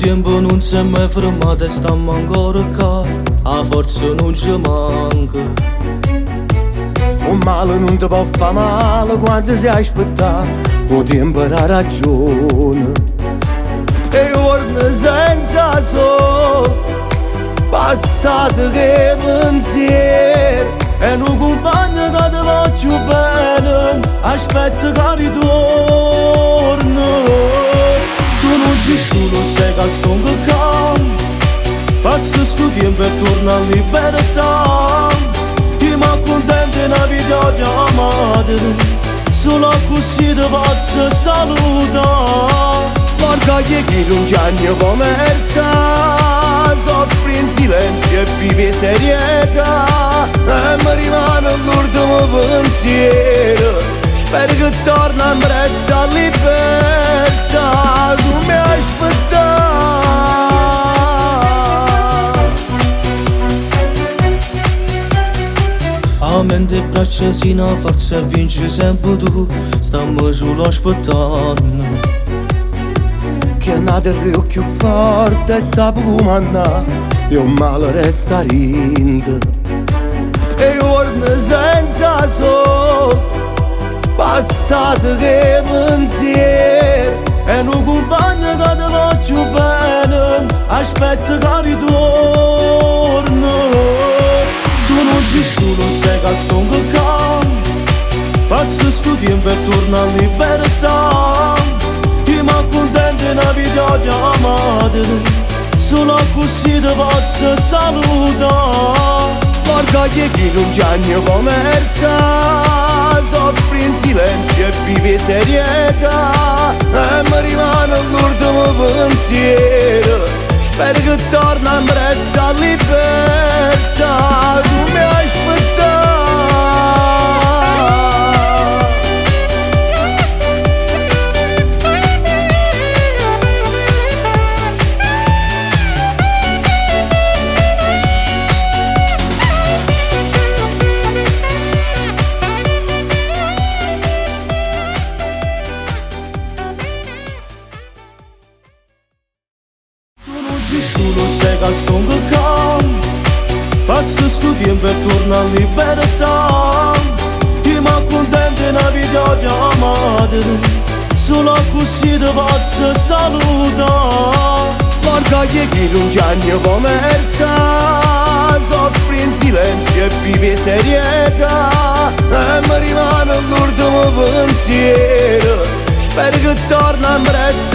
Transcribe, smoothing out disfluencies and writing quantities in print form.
tempo non si è mai fermata e stiamo ancora qua, a forza non ci manca. Un male non ti può fare male quando si aspetta, o tempo ha ragione. E giorni senza sole, passate che pensiero, e un compagno che te va più bene, aspetta che ritorno. Tu non sei solo, sei che sto in campo, passa sto tempo e torna in libertà. Io mi accontento una vita chiamata, solo così ti posso salutare. Guarda che non c'è come te, soffri in silenzio e vivi serietà, e mi rimane l'ultimo pensiero, spero che torna in brezza a libertà. Tu mi aspettare. A mente e braccia sino a forza e vinci sempre tu, stiamo solo aspettando. Che nata il più forte e sape come andà, e un male resta rindo. E giorni senza sole, passate che pensiero, e un compagno che te va più bene, aspetta che ritorno. Tu non sei solo, sei che sto in campo, passa sto tempo e torna in libertà. Io mi accontento una vita chiamata, solo così ti posso salutare. Guarda che non c'è come te, soffri in silenzio e vivi serietà, e mi rimane l'ultimo pensiero, spero che torna in brezza a libertà. Tu mi aspettare. Solo sei che sto in campo, passa sto tempo e torna in libertà. Io mi accontento una vita chiamata, solo così ti posso salutare. Guarda che non c'è come te, soffri in silenzio e vivi serietà, e mi rimane l'ultimo pensiero, spero che torna in brezza